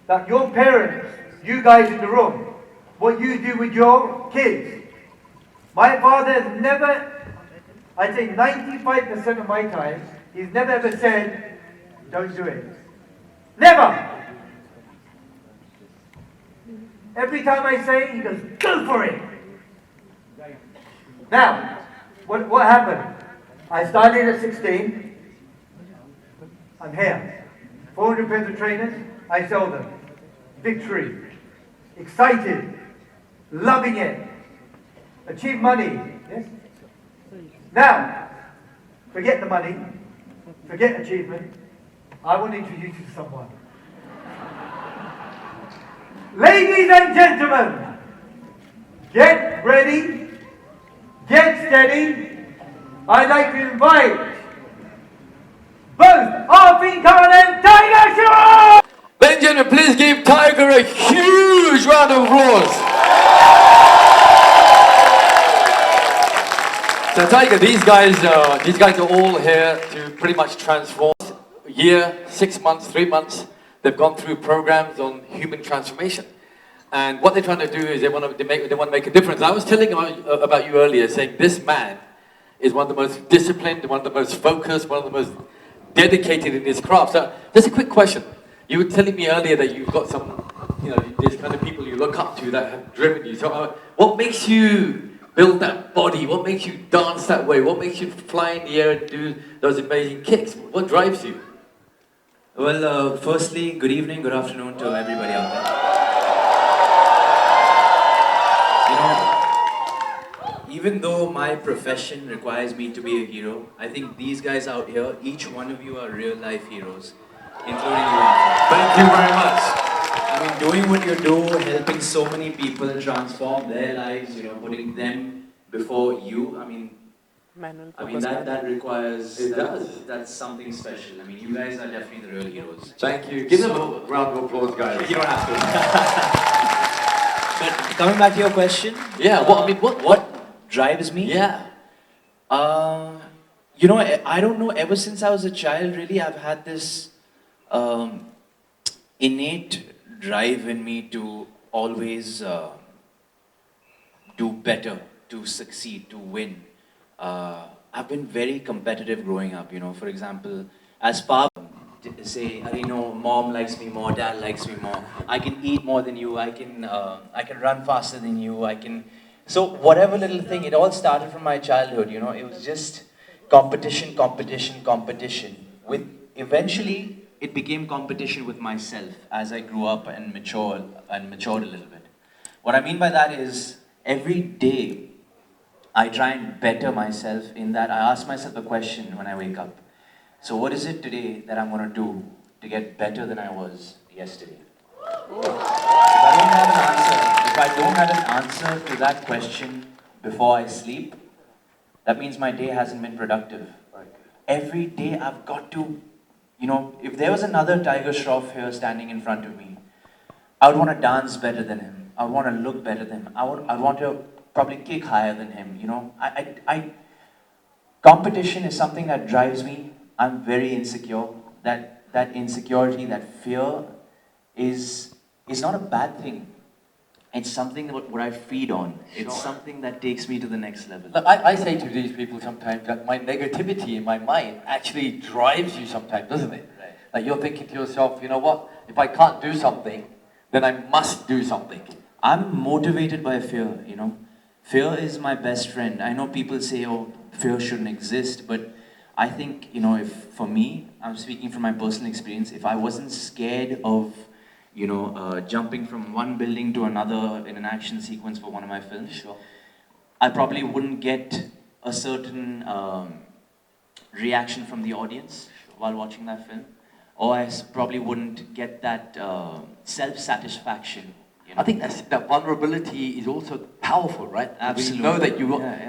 that your parents, you guys in the room, what you do with your kids. My father has never, I'd say 95% of my time, he's never ever said, don't do it. Never! Every time I say it, he goes, go for it! Now, what happened? I started at 16. I'm here. 400 pairs of trainers, I sell them. Victory. Excited. Loving it. Achieve money. Yes? Now, forget the money. Forget achievement. I want to introduce you to someone. Ladies and gentlemen, get ready, get steady. I'd like to invite both Afreen and Tiger Shroff! Ladies and gentlemen, please give Tiger a huge round of applause. So Tiger, these guys are all here to pretty much transform. A year, 6 months, 3 months, they've gone through programs on human transformation. And what they're trying to do is they want to make a difference. I was telling about you earlier, saying this man is one of the most disciplined, one of the most focused, one of the most dedicated in his craft. So just a quick question. You were telling me earlier that you've got some, these kind of people you look up to that have driven you. So what makes you build that body? What makes you dance that way? What makes you fly in the air and do those amazing kicks? What drives you? Well, firstly, good evening, good afternoon to everybody out there. Even though my profession requires me to be a hero, I think these guys out here, each one of you are real life heroes, including you. Thank you very much. I mean, doing what you do, helping so many people transform their lives, putting them before you, I mean that requires, that's something special. I mean, you guys are definitely the real heroes. Thank you. Give them a round of applause, guys. You don't have to. But coming back to your question. Yeah, what drives me? Yeah. I don't know, ever since I was a child, really, I've had this innate drive in me to always do better, to succeed, to win. I've been very competitive growing up, For example, as Pop say, mom likes me more, dad likes me more. I can eat more than you. I can run faster than you. So whatever little thing, it all started from my childhood. It was just competition. Eventually, it became competition with myself as I grew up and matured a little bit. What I mean by that is every day, I try and better myself in that I ask myself a question when I wake up. So what is it today that I'm going to do to get better than I was yesterday? If I don't have an answer to that question before I sleep, that means my day hasn't been productive. Every day I've got to, if there was another Tiger Shroff here standing in front of me, I would want to dance better than him. I would want to look better than him. I'd want to probably kick higher than him, Competition is something that drives me. I'm very insecure. That insecurity, that fear is not a bad thing. It's something that what I feed on. It's something that takes me to the next level. Look, I say to these people sometimes that my negativity in my mind actually drives you sometimes, doesn't it? Right. Like you're thinking to yourself, you know what? If I can't do something, then I must do something. I'm motivated by fear, Fear is my best friend. I know people say, oh, fear shouldn't exist, but I think, if for me, I'm speaking from my personal experience, if I wasn't scared of, jumping from one building to another in an action sequence for one of my films, I probably wouldn't get a certain reaction from the audience while watching that film, or I probably wouldn't get that self-satisfaction. I think that vulnerability is also powerful, right? Absolutely. You know that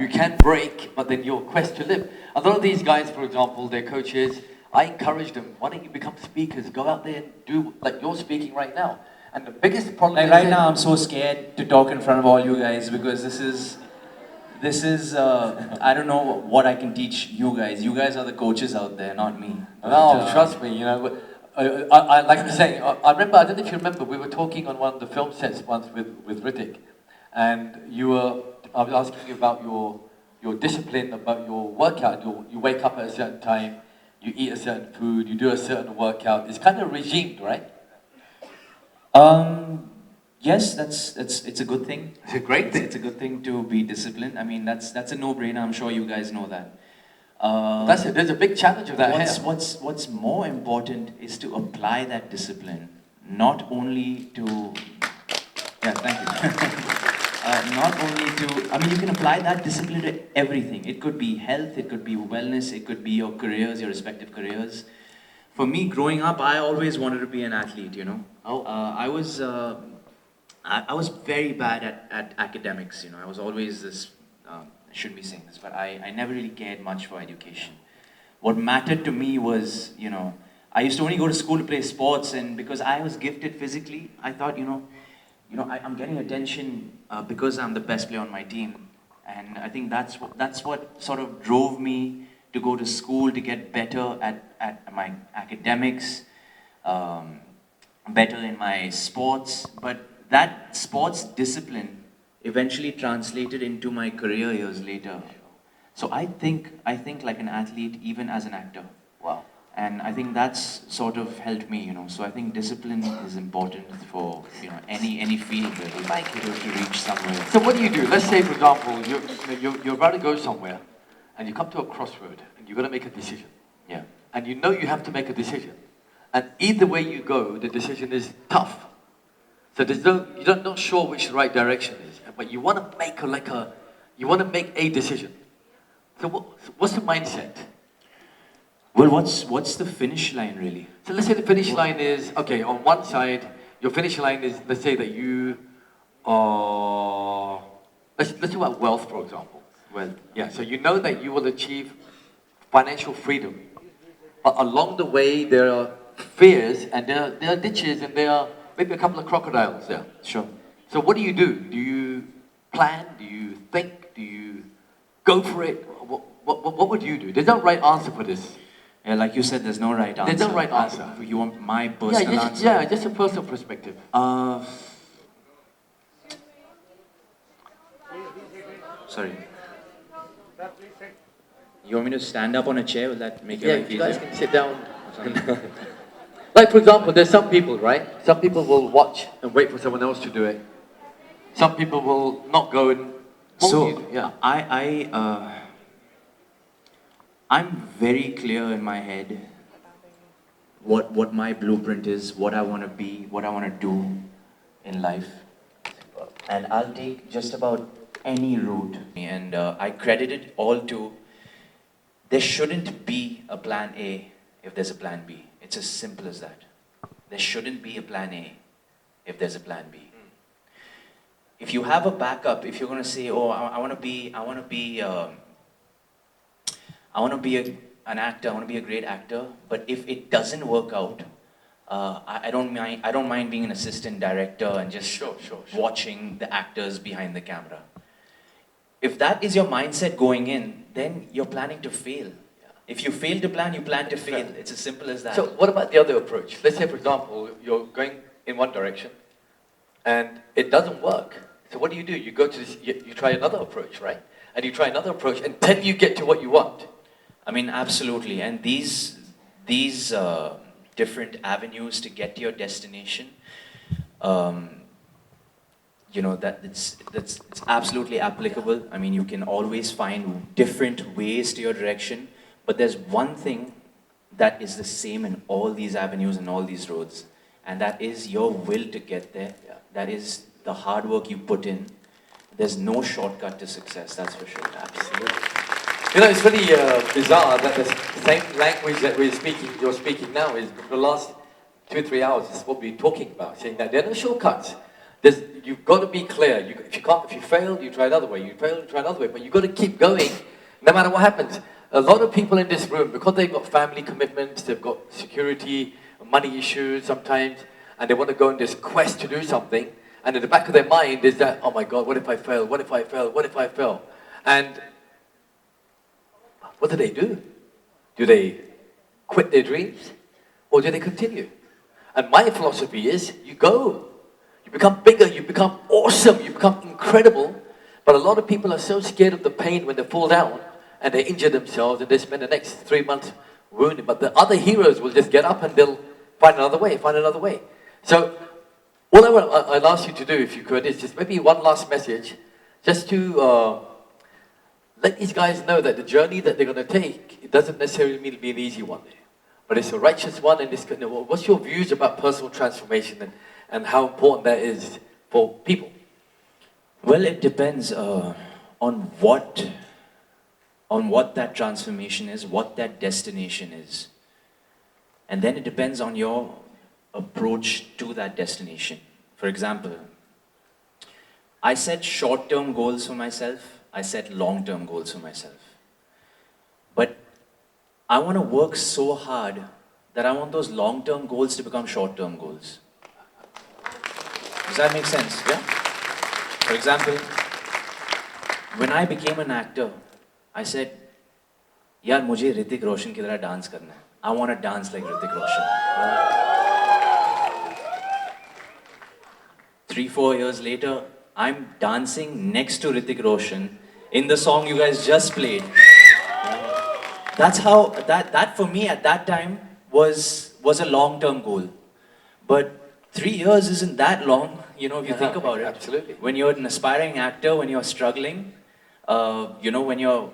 you can break, but then your quest to live. A lot of these guys, for example, their coaches, I encourage them, why don't you become speakers? Go out there and do like you're speaking right now. And the biggest problem is right now I'm so scared to talk in front of all you guys because this is I don't know what I can teach you guys. You guys are the coaches out there, not me. No, trust me, like I was saying, I remember, I don't know if you remember, we were talking on one of the film sets once with Hrithik, and I was asking you about your discipline, about your workout. You wake up at a certain time, you eat a certain food, you do a certain workout. It's kind of regimed, right? Yes, it's a good thing. It's a great thing. It's a good thing to be disciplined. I mean, that's a no-brainer. I'm sure you guys know that. There's a big challenge of that here. What's more important is to apply that discipline, not only to. Yeah, thank you. Not only to. I mean, you can apply that discipline to everything. It could be health, it could be wellness, it could be your careers, your respective careers. For me, growing up, I always wanted to be an athlete. You know, I was very bad at academics. You know, I was always this. I shouldn't be saying this, but I never really cared much for education. What mattered to me was, you know, I used to only go to school to play sports, and because I was gifted physically, I thought, I'm getting attention because I'm the best player on my team, and I think that's what sort of drove me to go to school to get better at my academics, better in my sports, but that sports discipline eventually translated into my career years later. So I think like an athlete, even as an actor. Wow. And I think that's sort of helped me, you know. So I think discipline is important for, you know, any field really, to reach somewhere. So what do you do? Let's say, for example, you're about to go somewhere, and you come to a crossroad, and you've got to make a decision. Yeah. And you know you have to make a decision. And either way you go, the decision is tough. So you're not sure which the right direction is, but you want to make a decision. So what's the mindset? Well, what's the finish line really? So let's say the finish line is, okay, on one side, your finish line is, let's say that you are, let's talk about wealth, for example. Well, Yeah, so you know that you will achieve financial freedom. But along the way, there are fears, and there are ditches, and there are maybe a couple of crocodiles there. sure. So what do? Do you plan? Do you think? Do you go for it? What would you do? There's no right answer for this. Yeah, like you said, there's no right answer. There's no right answer. You want my personal answer? Yeah, just a personal perspective. Sorry. You want me to stand up on a chair? Will that make Yeah, your life you easier? guys can sit down. Like, for example, there's some people, right? Some people will watch and wait for someone else to do it. Some people will not go and... So, yeah. I'm very clear in my head what my blueprint is, what I want to be, what I want to do in life. And I'll take just about any route. And I credit it all to, there shouldn't be a plan A if there's a plan B. It's as simple as that. There shouldn't be a plan A if there's a plan B. If you have a backup, if you're going to say, oh, I want to be an actor, I want to be a great actor, but if it doesn't work out, I don't mind being an assistant director and just watching the actors behind the camera. If that is your mindset going in, then you're planning to fail. If you fail to plan, you plan to fail. It's as simple as that. So what about the other approach? Let's say, for example, you're going in one direction and it doesn't work. So what do? You go to this, you try another approach, right? And you try another approach until you get to what you want. I mean, absolutely. And these different avenues to get to your destination, it's absolutely applicable. I mean, you can always find different ways to your direction, but there's one thing that is the same in all these avenues and all these roads, and that is your will to get there. That is the hard work you put in. There's no shortcut to success, that's for sure. Absolutely. You know, it's really bizarre that the same language that you're speaking now is for the last 2 or 3 hours is what we're talking about, saying that there are no shortcuts. You've got to be clear. If you fail, you try another way. You fail, you try another way. But you've got to keep going, no matter what happens. A lot of people in this room, because they've got family commitments, they've got security, money issues sometimes, and they want to go on this quest to do something, and in the back of their mind is that, oh my God, what if I fail? What if I fail? What if I fail? And what do? Do they quit their dreams? or do they continue? And my philosophy is, you go. You become bigger, you become awesome, you become incredible. But a lot of people are so scared of the pain when they fall down and they injure themselves and they spend the next 3 months wounded. But the other heroes will just get up and they'll find another way, find another way. So all I'll ask you to do, if you could, is just maybe one last message, just to let these guys know that the journey that they're going to take, it doesn't necessarily mean to be an easy one. But it's a righteous one, and it's, what's your views about personal transformation and how important that is for people? Well, it depends on what that transformation is, what that destination is. And then it depends on your approach to that destination. For example, I set short-term goals for myself, I set long-term goals for myself. But I want to work so hard that I want those long-term goals to become short-term goals. Does that make sense? Yeah? For example, when I became an actor, I said, यार मुझे ऋतिक रोशन की तरह dance करना है. I want to dance like Hrithik Roshan. 3-4 years later, I'm dancing next to Hrithik Roshan in the song you guys just played. That's how, that for me at that time was a long-term goal. But 3 years isn't that long, you know, if you think about it. Absolutely. When you're an aspiring actor, when you're struggling, you know, when you're,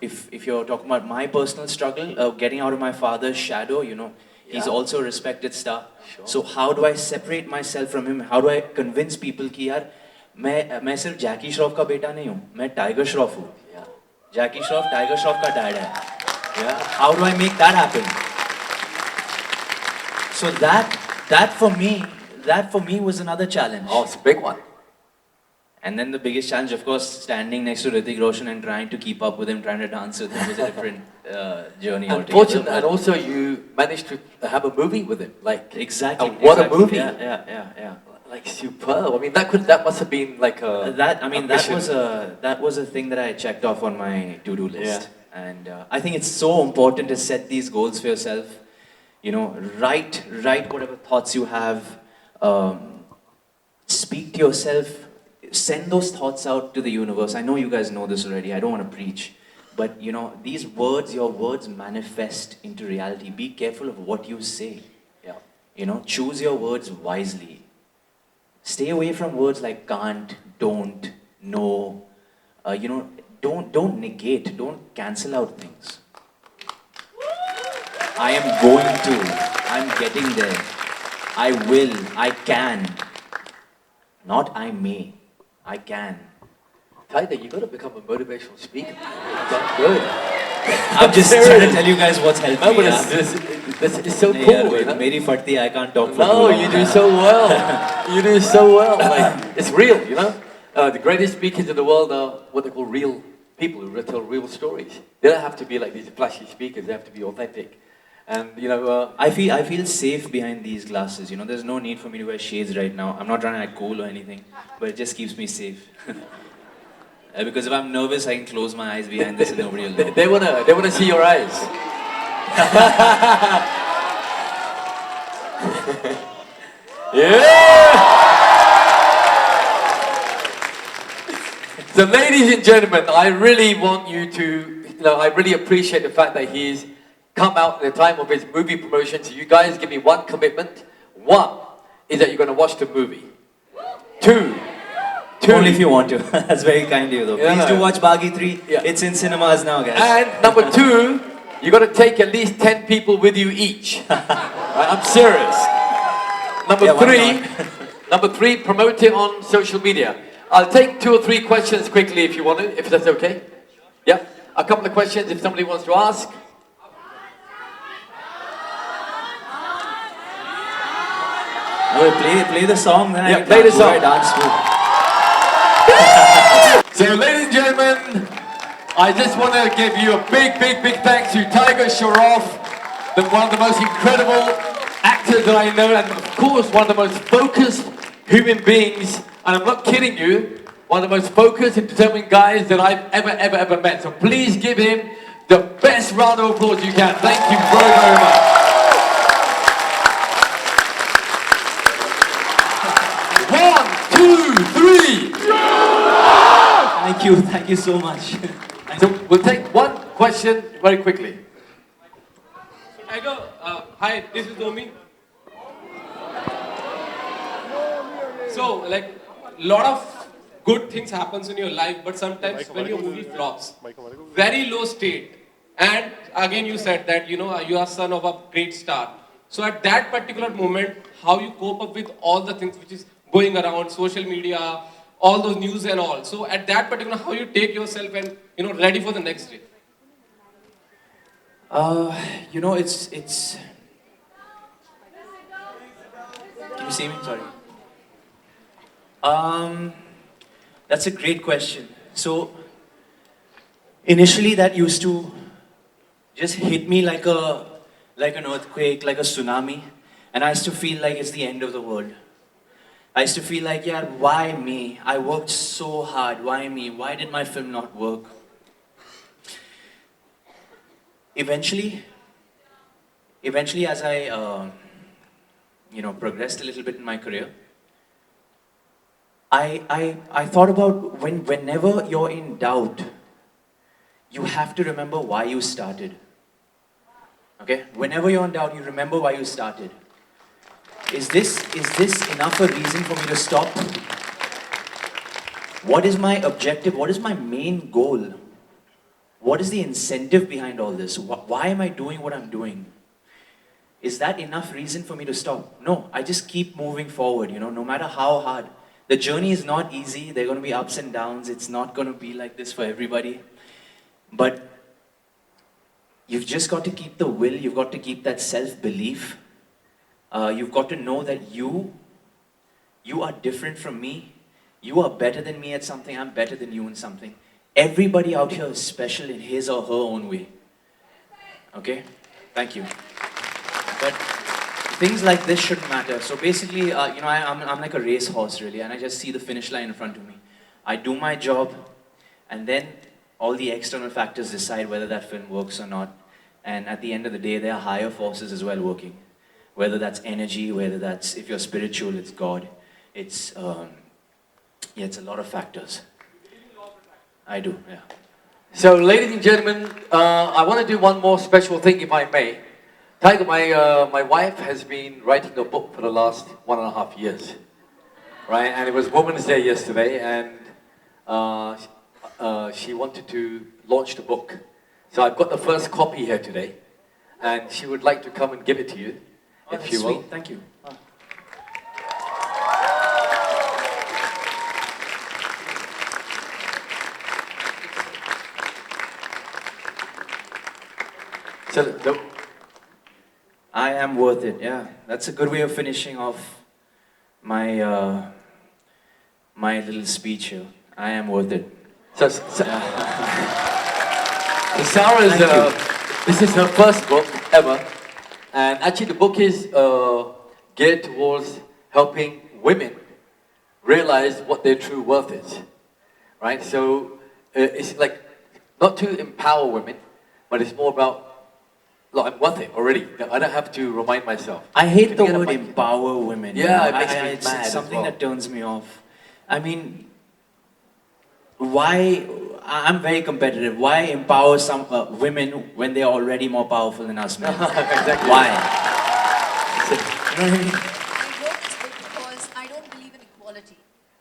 if you're talking about my personal struggle, getting out of my father's shadow, you know, he's also a respected star. Sure. So how do I separate myself from him? How do I convince people कि यार मैं सिर्फ जैकी श्रॉफ का बेटा नहीं हूँ, मैं tiger Shroff हूँ. जैकी श्रॉफ टाइगर श्रॉफ का डैड है. Yeah. How do I make that happen? So that for me was another challenge. Oh, it's a big one. And then the biggest challenge, of course, standing next to Hrithik Roshan and trying to keep up with him, trying to dance with him was a different journey altogether. Unfortunately, and also you managed to have a movie with him, like exactly. What a movie! Yeah. Like superb. I mean, that must have been like a that was a thing that I checked off on my to-do list. Yeah. And I think it's so important to set these goals for yourself. You know, write whatever thoughts you have. Speak to yourself. Send those thoughts out to the universe. I know you guys know this already. I don't want to preach. But, you know, these words, your words manifest into reality. Be careful of what you say. Yeah. You know, choose your words wisely. Stay away from words like can't, don't, no. You know, don't negate, don't cancel out things. I am going to, I'm getting there. I will, I can. Not I may, I can. Tiger, you got to become a motivational speaker. That's good. I'm just trying to tell you guys what's helped no, me. But it's so cool. You know? Meri fatti, I can't talk for no, you do so well. You do so well. Like, it's real, you know? The greatest speakers in the world are what they call real people who tell real stories. They don't have to be like these flashy speakers. They have to be authentic. And, you know... I feel safe behind these glasses. You know, there's no need for me to wear shades right now. I'm not trying to act cool or anything. But it just keeps me safe. Because if I'm nervous, I can close my eyes behind this and nobody will know. They wanna see your eyes. Yeah! So ladies and gentlemen, I really want you to, you know, I really appreciate the fact that he's come out at the time of his movie promotion. So you guys give me one commitment. One is that you're going to watch the movie. Two. Only if you want to. That's very kind of you though. Please do watch Baaghi 3. Yeah. It's in cinemas now, guys. And number two, you got to take at least 10 people with you each. Right, I'm serious. Number three, promote it on social media. I'll take 2 or 3 questions quickly if you want to, if that's okay. Yeah, a couple of questions if somebody wants to ask. Play the song, then yeah, play the song. Dance too. So, ladies and gentlemen, I just want to give you a big thanks to Tiger Shroff, one of the most incredible actors that I know, and of course one of the most focused human beings, and I'm not kidding you, one of the most focused and determined guys that I've ever met. So please give him the best round of applause you can. Thank you very much. Thank you so much. So we'll take one question very quickly. I go, hi, this is Domi. So, like, lot of good things happens in your life, but sometimes when your movie flops, very low state. And again, you said that, you know, you are son of a great star. So at that particular moment, how you cope up with all the things which is going around, social media, all those news and all. So at that particular, how you take yourself and, you know, ready for the next day. You know, it's. Can you see me? Sorry. That's a great question. So, initially that used to just hit me like an earthquake, like a tsunami, and I used to feel like it's the end of the world. I used to feel like, yeah, why me? I worked so hard, why me? Why did my film not work? Eventually as I, progressed a little bit in my career, I thought about whenever you're in doubt, you have to remember why you started. Okay? Whenever you're in doubt, you remember why you started. Is this enough a reason for me to stop? What is my objective? What is my main goal? What is the incentive behind all this? Why am I doing what I'm doing? Is that enough reason for me to stop? No, I just keep moving forward, no matter how hard. The journey is not easy. There are going to be ups and downs. It's not going to be like this for everybody. But you've just got to keep the will. You've got to keep that self-belief. You've got to know that you are different from me. You are better than me at something. I'm better than you in something. Everybody out here is special in his or her own way. Okay? Thank you. But things like this shouldn't matter. So basically, I'm like a racehorse really, and I just see the finish line in front of me. I do my job, and then all the external factors decide whether that film works or not. And at the end of the day, there are higher forces as well working. Whether that's energy, whether that's, if you're spiritual, it's God. It's a lot of factors. I do, yeah. So, ladies and gentlemen, I want to do one more special thing, if I may. Tiger, my wife has been writing a book for the last 1.5 years, right? And it was Women's Day yesterday, and she wanted to launch the book. So I've got the first copy here today, and she would like to come and give it to you, if you will. Sweet. Thank you. So, I am worth it, yeah. That's a good way of finishing off my my little speech here. I am worth it. So Sarah's, this is her first book ever, and actually the book is geared towards helping women realize what their true worth is, right? So it's like, not to empower women, but it's more about, look, I'm worth it already. I don't have to remind myself. I hate the word empower women. Yeah, it makes me mad it's as something well. that turns me off. I mean, why? I'm very competitive. Why empower some women when they're already more powerful than us men? Exactly. Why? You know what I mean? I wrote this book because I don't believe in equality.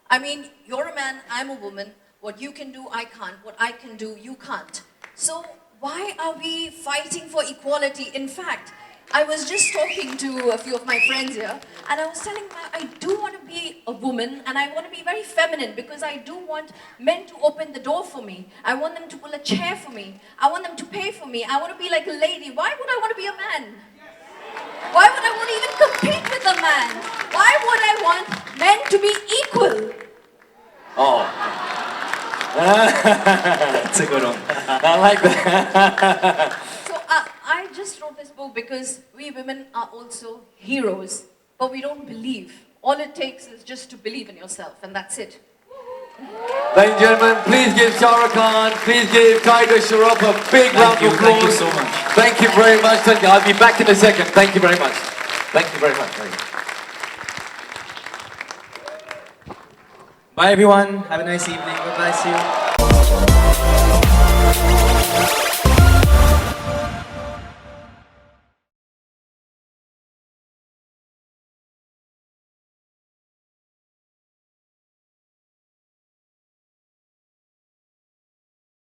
I mean, you're a man, I'm a woman. What you can do, I can't. What I can do, you can't. So why are we fighting for equality? In fact, I was just talking to a few of my friends here, and I was telling them I do want to be a woman, and I want to be very feminine, because I do want men to open the door for me. I want them to pull a chair for me. I want them to pay for me. I want to be like a lady. Why would I want to be a man? Why would I want to even compete with a man? Why would I want men to be equal? Oh. That's a good one. I like that. So I just wrote this book because we women are also heroes, but we don't believe. All it takes is just to believe in yourself, and that's it. Ladies and gentlemen, please give Shah Rukh Khan, please give Tiger Shroff a big round of applause. Thank you so much. Thank you very much. Thank you. I'll be back in a second. Thank you very much. Thank you very much. Bye everyone. Have a nice evening. Bye-bye. See you.